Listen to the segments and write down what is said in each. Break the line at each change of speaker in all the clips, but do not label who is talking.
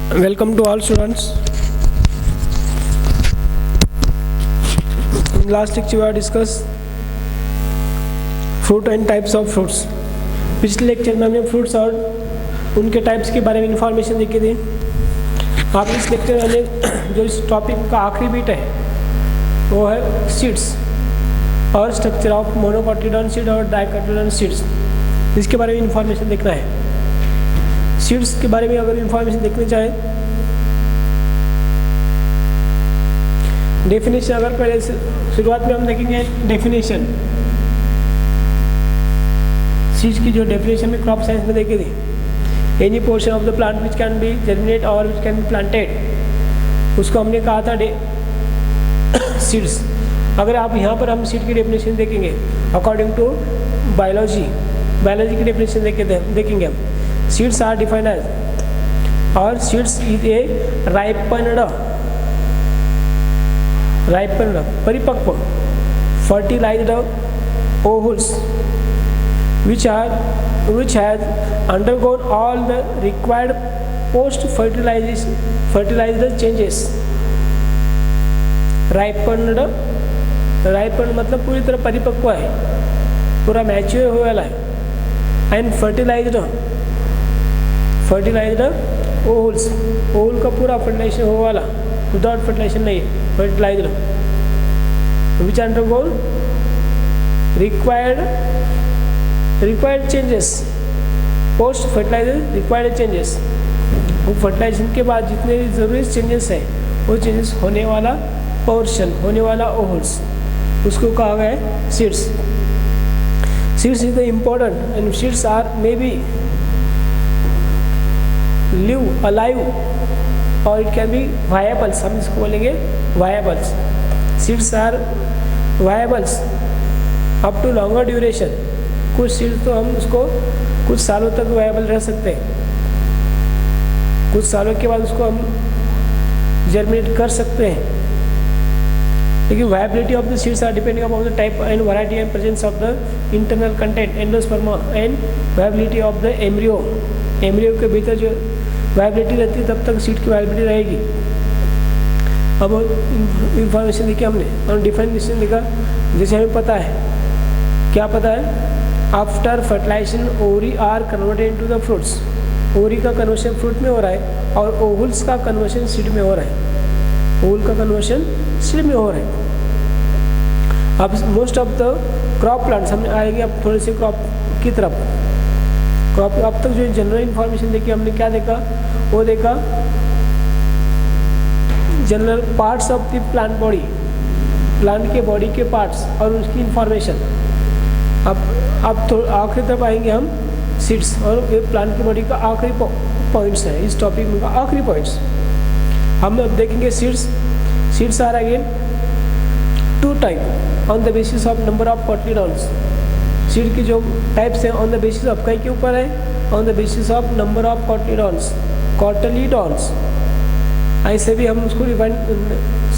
Welcome to all students. In last lecture we have discussed fruit and types of fruits. पिछले lecture में हमने fruits और उनके types के बारे में इंफॉर्मेशन देखी थी. आप इस लेक्चर में जो इस टॉपिक का आखिरी बीट है वो है सीड्स और स्ट्रक्चर ऑफ मोनोकोटिलडॉन सीड और डाइकोटिलडॉन सीड्स. इसके बारे में इंफॉर्मेशन देखना है. सीड्स के बारे में अगर इंफॉर्मेशन देखनी चाहें, डेफिनेशन अगर पहले शुरुआत में हम देखेंगे डेफिनेशन. सीड्स की जो डेफिनेशन में क्रॉप साइंस में देखी थी, any portion of the plant which can be germinate और विच कैन बी प्लांटेड, उसको हमने कहा था सीड्स. अगर आप यहाँ पर हम सीड की डेफिनेशन देखेंगे अकॉर्डिंग टू बायोलॉजी की डेफिनेशन देखेंगे हम. Seeds are defined as, or seeds is a ripened परिपक्व fertilized ovules which has undergone all the required post fertilized changes. ripened मतलब पूरी तरह परिपक्व है, पूरा मैच्योर हो वाला है. एंड फर्टिलाइज्ड ओवल्स, ओवल का पूरा फर्टिलाइजेशन हो वाला, विदाउट फर्टिलाइजेशन नहीं है. Fertilized which undergone required changes, post fertilizer required changes. वो फर्टिलाइजेशन के बाद जितने ज़रूरी चेंजेस हैं वो चेंजेस होने वाला पोर्शन, होने वाला ओवल्स, उसको कहा गया है seeds. Seeds is the important and seeds are maybe alive or it can be viables. हम इसको बोलेंगे viables. Seeds are viables up to longer duration. कुछ seeds तो हम उसको कुछ सालों तक viable रह सकते हैं, कुछ सालों के बाद उसको हम जर्मिनेट कर सकते हैं. लेकिन viability of the seeds are depending upon the type and variety and presence of the internal content endosperma and viability of the embryo. Embryo के भीतर जो viability रहती है तब तक सीड की viability रहेगी. अब इंफॉर्मेशन देखी हमने और डिफरेंशिएशन देखा. जैसे हमें पता है, क्या पता है, after fertilization ovary are converted into the fruits. Ovary का कन्वर्शन फ्रूट में हो रहा है और ओवल्स का कन्वर्शन सीड में हो रहा है. ओवल का कन्वर्शन सीड में हो रहा है. अब most of the crop plants हमने आएंगे अब थोड़े से क्रॉप की तरफ. क्रॉप अब तक जो जनरल इन्फॉर्मेशन देखी हमने, क्या देखा, वो देखा general parts of the plant body, plant K body K parts और उसकी इंफॉर्मेशन. अब तो आखिरी तरफ आएंगे हम सीड्स, और ये प्लांट की बॉडी का आखिरी पॉइंट्स है इस टॉपिक में, का आखिरी पॉइंट्स हम अब देखेंगे. Seeds are again two type on the basis of number of cotyledons. Seed की जो टाइप्स हैं ऑन द बेसिस ऑफ कई के ऊपर है, on the basis of number of cotyledons. ऐसे भी हम उसको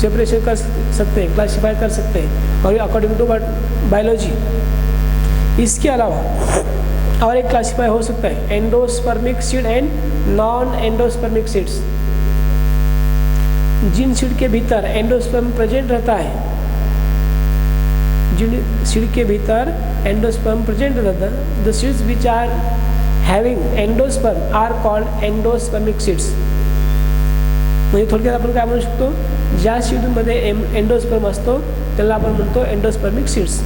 सेपरेशन कर सकते हैं, क्लासीफाई कर सकते हैं, और अकॉर्डिंग टू बायोलॉजी. इसके अलावा और एक क्लासीफाई हो सकता है endospermic seed and non endospermic seeds. जिन सीड के भीतर एंडोस्पर्म प्रेजेंट रहता है, जिन सीड के भीतर एंडोस्पर्म प्रेजेंट रहता है, the seeds which are having endosperm are called endospermic seeds. म्हणजे थोडक्यात आपण काय म्हणू शकतो, ज्या सीडमध्ये एंडोस्पर्म असतो त्याला आपण म्हणतो एंडोस्पर्मिक सीड्स.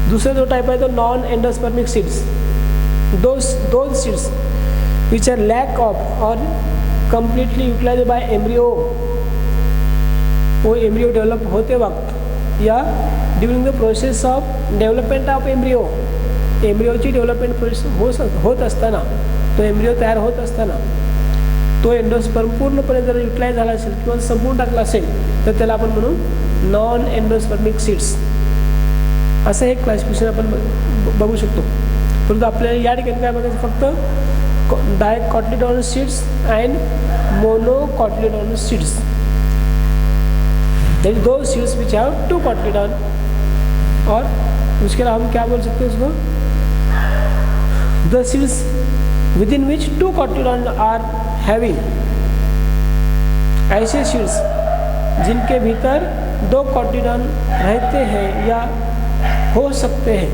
दूसरा जो टाइप है तो non endospermic seeds. Those seeds which are lack of और completely utilized by embryo. वो एम्ब्रियो डेवलप होते वक्त या during the process of development of embryo, एम्ब्रियोची डेव्हलपमेंट प्रोसेस होत असताना, तो एम्ब्रियो तयार होत असताना तो एंडोस्पर्म पूर्णपणे जर युटिलाइज झाला असेल किंवा संपूर्ण टाकला असेल तर त्याला आपण म्हणू नॉन एंडोस्पर्मिक सीड्स. असं एक क्लासिफिकेशन आपण बघू शकतो. परंतु आपल्याला या ठिकाणी काय बघायचं, फक्त dicotyledon seeds and monocotyledon seeds. That is those seeds which have two cotyledon. और उसके अलावा हम क्या बोल सकते हैं उसको, the seeds within which 2 cotyledons are having, ऐसे सीड्स जिनके भीतर 2 कॉटिलॉन रहते हैं या हो सकते हैं,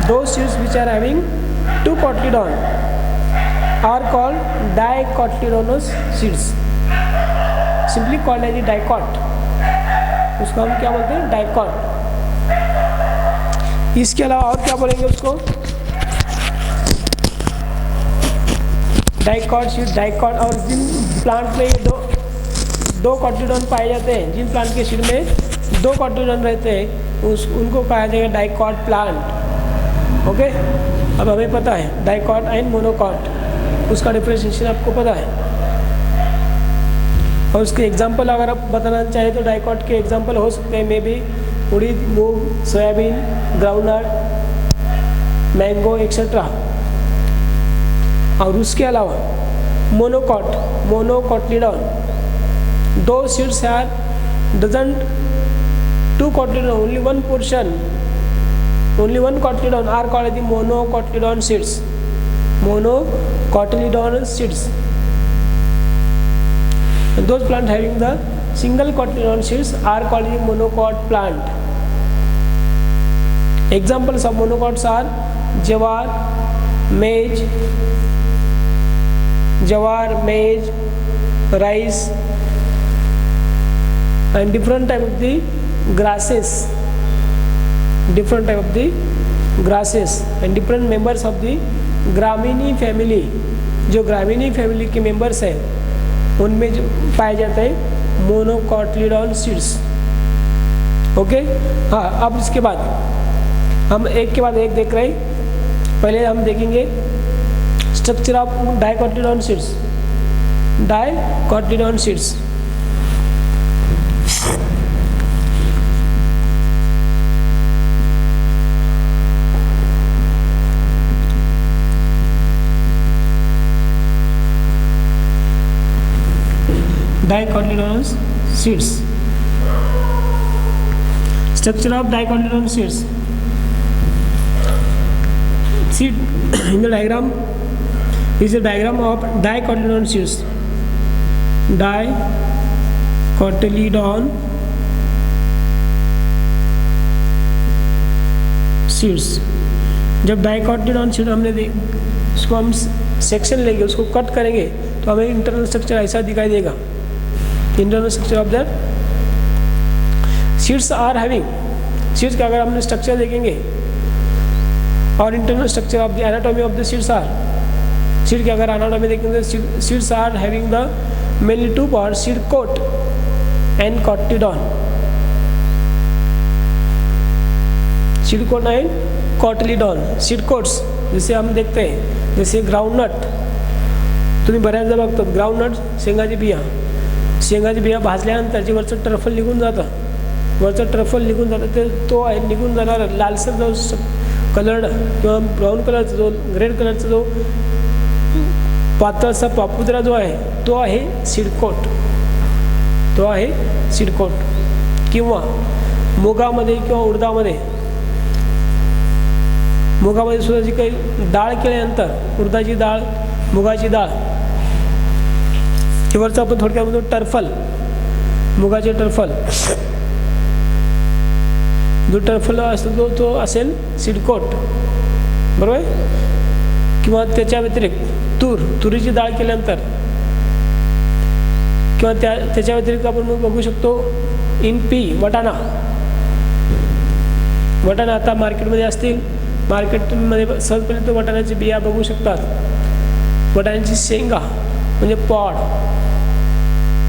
those seeds which are having 2 cotyledons are called dicotyledonous seeds, simply called as dicot, उसको हम क्या बोलते हैं, डाइकॉट। इसके अलावा और क्या बोलेंगे उसको, डाइकॉट सीड, डाइकॉट। और जिन प्लांट में ये दो कॉटिलॉन पाए जाते हैं, जिन प्लांट के सीड में 2 कॉटिलॉन रहते हैं, उनको कहा जाएगा डाइकॉट प्लांट। ओके, अब हमें पता है डाइकॉट एंड मोनोकॉट, उसका डिफरेंशिएशन आपको पता है। और उसके एग्जांपल अगर आप बताना चाहें तो डाइकॉट के एग्जांपल हो सकते हैं मे बी उड़ीद, मूंग, सोयाबीन, ग्राउंडनट, मैंगो एक्सेट्रा। और उसके अलावा monocotyledon, those seeds are doesn't 2 cotyledon, only one portion, only 1 cotyledon are called the monocotyledon seeds, monocotyledonous seeds. And those plants having the single cotyledon seeds are called the monocot plant. Examples of monocots are jawar, maize, rice, and different type of the grasses, and different members of the Gramineae family. जो Gramineae family के members हैं उनमें जो पाए जाते हैं मोनोकॉटिलॉन seeds. Okay, हाँ, अब इसके बाद हम एक के बाद एक देख रहे हैं। पहले हम देखेंगे structure of dicotyledon seeds. Dicotyledon seeds, dicotyledonous seeds. Structure of dicotyledonous seeds. Seed in the diagram is a diagram of dicotyledonous seeds. Dicotyledon seeds. जब डाइकोटिलॉन सीड हमने उसको हम सेक्शन लेंगे, उसको कट करेंगे तो हमें इंटरनल स्ट्रक्चर ऐसा दिखाई देगा। Internal structure of that seeds are having, seeds का अगर हमने स्ट्रक्चर देखेंगे और internal structure of the anatomy of the seeds are, seed के अगर एनाटॉमी देखेंगे seeds are having the mainly 2 part, seed coat and cotyledon. Seed coat and cotyledon, seed coats जैसे हम देखते हैं, जैसे ग्राउंडनट तुम्ही बऱ्याचदा बघतो, ग्राउंडनट शेंगाची बिया भाजल्यानंतर जे वरचं टर्फल निघून जातं, ते तो आहे निघून जाणार लालसर जो कलर किंवा ब्राऊन कलरचा जो रेड कलरचा जो पातळसा पापुद्रा जो आहे तो आहे सीडकोट, किंवा मुगामध्ये किंवा उडदामध्ये सुद्धा जी काही डाळ केल्यानंतर उडदाची डाळ, मुगाची डाळ, वरचं आपण थोडक्यात म्हणतो टर्फल, मुगाचे टर्फल, जो टर्फल असतो तो असेल सीडकोट, बरोबर आहे। किंवा त्याच्या व्यतिरिक्त तुरीची डाळ केल्यानंतर किंवा त्याच्या व्यतिरिक्त आपण बघू शकतो इन पी वटाणा आता मार्केटमध्ये असतील, मार्केटमध्ये सहजपणे तो वटाण्याची बिया बघू शकतात। वटाण्याची शेंगा म्हणजे पॉड,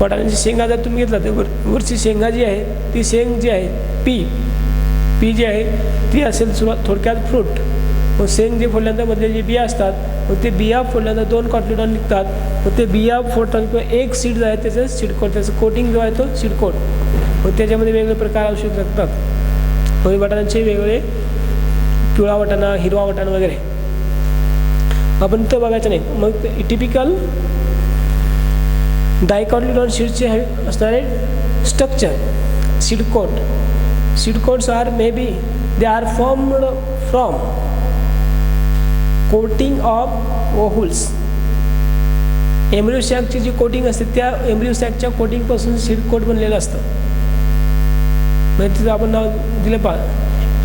वटाण्याची शेंगा जर तुम्ही घेतला तर वरची शेंगा जी आहे ती शेंग जी आहे पी जी आहे ती असेल थोडक्यात फ्रूट। मग शेंग जे फोडल्यानंतर मधले जे बिया असतात, मग ते बिया फोडल्यानंतर 2 कॉटिलॉन निघतात, मग ते बिया फोडताना किंवा एक सीड जो आहे त्याचं सीडकोट, त्याचं कोटिंग जो आहे तो सीडकोट, मग त्याच्यामध्ये वेगवेगळे प्रकार असू शकतात। मग वटाण्याचे वेगवेगळे पिवळा वटाणा, हिरवा वटाणा वगैरे आपण तर बघायचं नाही। मग टिपिकल डायकोटिलॉन सीड्सचे असणारे structure seed coats are may be they are formed from coating of ovules. Embryo सॅकची जी कोटिंग असते त्या एम्ब्रिओ सॅकच्या कोटिंगपासून सीड कोट बनलेलं असतं. म्हणजे तिथं आपण नाव दिलं पहा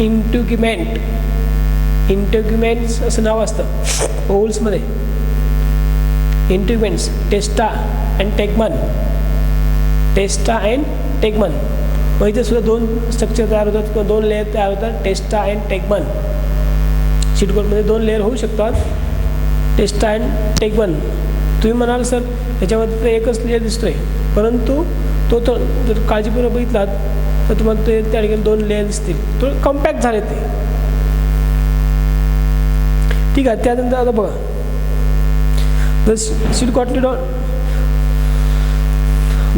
इंट्युगिमेंट. इंट्युगिमेंट्स असं नाव असतं ओव्हल्समध्ये. इंट्युगिमेंट्स टेस्टा अँड टेगमन. टेस्टा अँड टेगमन. मग इथे सुद्धा दोन स्ट्रक्चर तयार होतात किंवा दोन लेअर तयार होतात, टेस्टा अँड टेगमन. सीड कोटमध्ये दोन लेअर होऊ शकतात, टेस्टा अँड टेगमन. तुम्ही म्हणाल सर याच्यामध्ये तर एकच लेअर दिसतोय, परंतु तो जर काळजीपूर्वक बघितलात तर तुम्हाला ते त्या ठिकाणी दोन लेअर दिसतील. तो कॉम्पॅक्ट झाले ते. ठीक आहे. त्यानंतर आता बघा the seed cotyledon.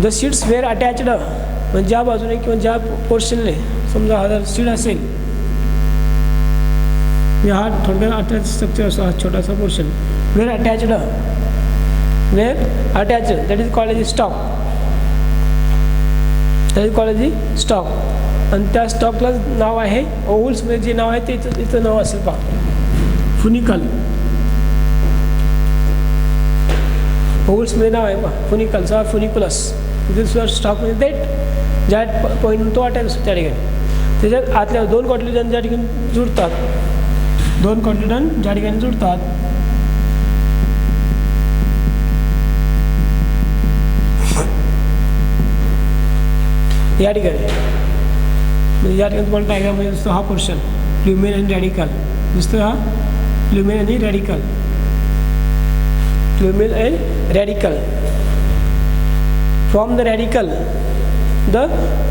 The seeds where attached. म्हणजे ज्या बाजूने किंवा ज्या पोर्शनने समजा हा जर सीड असेल, हा थोडक्यात अटॅच स्ट्रक्चर असतो, हा छोटासा portion. Where attached. Where attached that is called as stalk. That is called as stalk. आणि त्या स्टॉकला नाव आहे ओव्हल्समध्ये जे नाव आहे ते इथं नाव असेल पहा फुनिकल. ओव्हल्समध्ये नाव आहे पहा फुनिकल किंवा फुनिकुलस. तिथे सुद्धा स्टॉकमध्ये देट ज्या पॉईंट तो अटॅच असतो त्या ठिकाणी. त्याच्यात आतल्या दोन कॉटलीडन ज्या ठिकाणी जुळतात, दोन कॉटलीडन ज्या ठिकाणी जुळतात या ठिकाणी, म्हणजे या ठिकाणी तुम्हाला डायग्राममध्ये दिसतो हा पोर्शन ल्युमेन आणि रॅडिकल दिसतो. हा ल्युमेन आणि radicle. Lumen and radicle. From the radicle the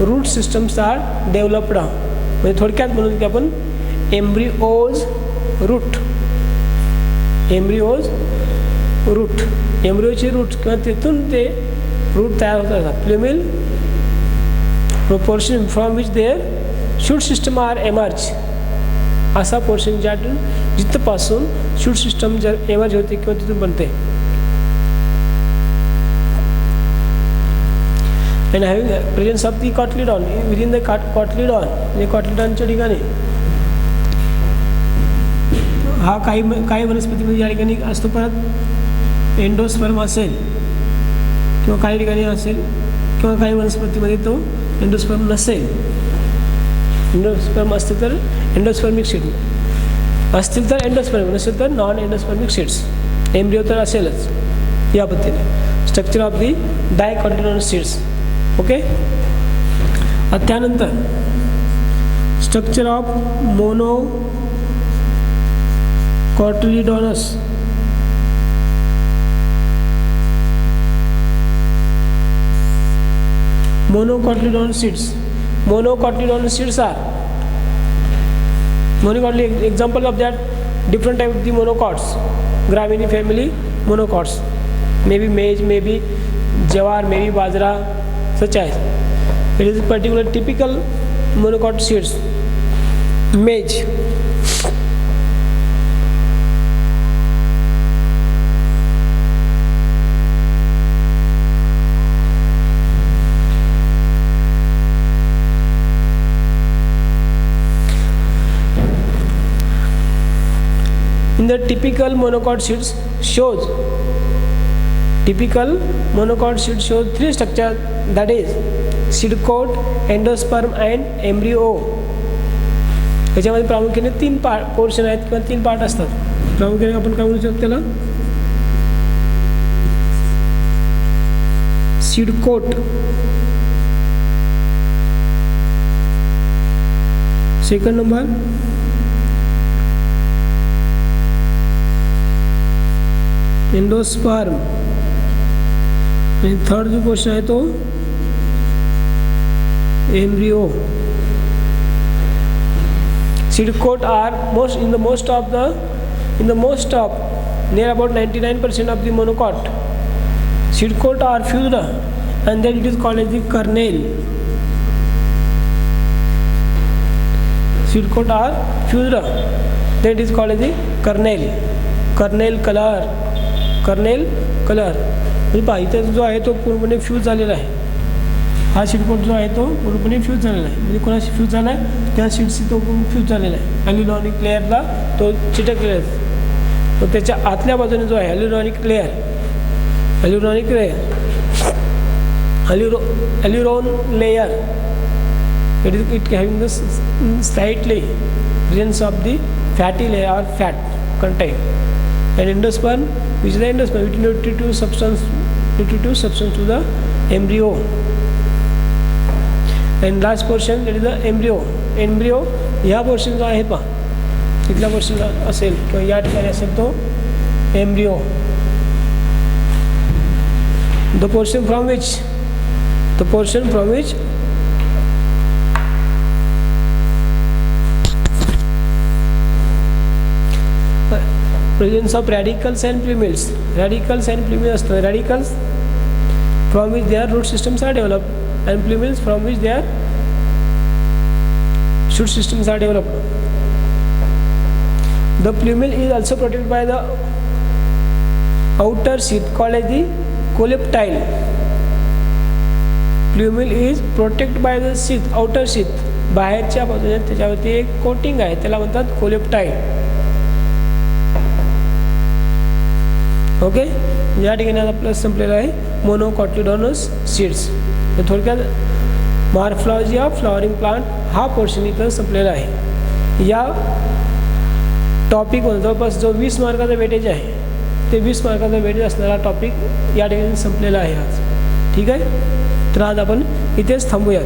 root systems are developed. म्हणजे थोडक्यात म्हणून की आपण एम्ब्रिओज रूट. Embryo's root. एम्ब्रिओचे रूट किंवा तिथून ते रूट तयार होत असतात. Plumule portion from which there shoot system are emerge. असा पोर्शन ज्यातून जिथपासून शूट सिस्टम जर एमर्ज होते किंवा तिथून बनते. and having the presence of the cotyledon within the cotyledon. म्हणजे कॉटलिडॉनच्या ठिकाणी हा काही वनस्पतीमध्ये या ठिकाणी असतो. परत एंडोस्पर्म असेल किंवा काही ठिकाणी असेल किंवा काही वनस्पतीमध्ये तो एंडोस्पर्म नसेल. एंडोस्पर्म असतील तर एंडोस्पर्मिक सीड असतील तर एंडोस्पर्म, नसेल तर नॉन एंडोस्पर्मिक सीड्स. एम्ब्रिओ तर असेलच. या पद्धतीने structure of the dicotyledon seeds. Okay. त्यानंतर structure of mono cotyledons. Monocotyledon seeds. Monocotyledon seeds are monocotyledon. Example of that, different type of the monocots. Gramine family monocots. Maybe maize, maybe jawar, maybe bajra, such as. It is particular typical monocot seeds. Maize. In the typical monocot seeds shows three structures, that is seed coat, endosperm and embryo. याच्यामध्ये प्रामुख्याने तीन portion आहेत किंवा तीन part असतात. प्रामुख्याने आपण काय म्हणू शकतो त्याला? Seed coat, second number endosperm आणि थर्ड जो पोर्शन आहे तो embryo. Seed coat are in the most of near about 99% of the monocot. Seed coat are fused and then it is called as the kernel. Seed coat are fused, then it is called as the kernel. Kernel color म्हणजे पहा इथं जो आहे तो पूर्णपणे fuse झालेला आहे. हा सीड कोट जो आहे तो पूर्णपणे फ्यूज झालेला आहे. म्हणजे कोणाशी फ्यूज झाला आहे त्या सीडशी तो फ्यूज झालेला आहे. ॲल्युलॉनिक लेअरला तो चिटकलेला आहे. तो त्याच्या आतल्या बाजूने जो आहे aleuronic layer, aleurone layer, it having this slightly presence of the fatty layer or fat content, and endosperm, which is the endosperm, it is nutritive substance to the embryo, and last portion that is the embryo ह्या portion जो आहे पहा, तिथल्या portion असेल किंवा या ठिकाणी असेल तो embryo, the portion from which presence of radicals and plumils असतात, radicals from which their root systems are developed and plumils from which their shoot systems are developed. The plumil is also protected by the outer sheath called as the coleoptile. Plumil is protected by the sheath, outer sheath, बाहेरच्या बाजूने त्याच्यावरती एक coating आहे, त्याला म्हणतात कोलेप्टाईल. Okay, या ठिकाणी आता प्लस संपलेला आहे मोनोकॉटिलॉडोनस सीड्स. तर थोडक्यात मॉर्फॉलॉजी ऑफ फ्लॉवरिंग प्लांट हा पोर्शन इथं संपलेला आहे. या टॉपिकमध्ये जवळपास जो 20 मार्काचा वेटेज आहे ते 20 मार्काचा वेटेज असणारा टॉपिक या ठिकाणी संपलेला आहे आज. ठीक आहे, तर आज आपण इथेच थांबूयात.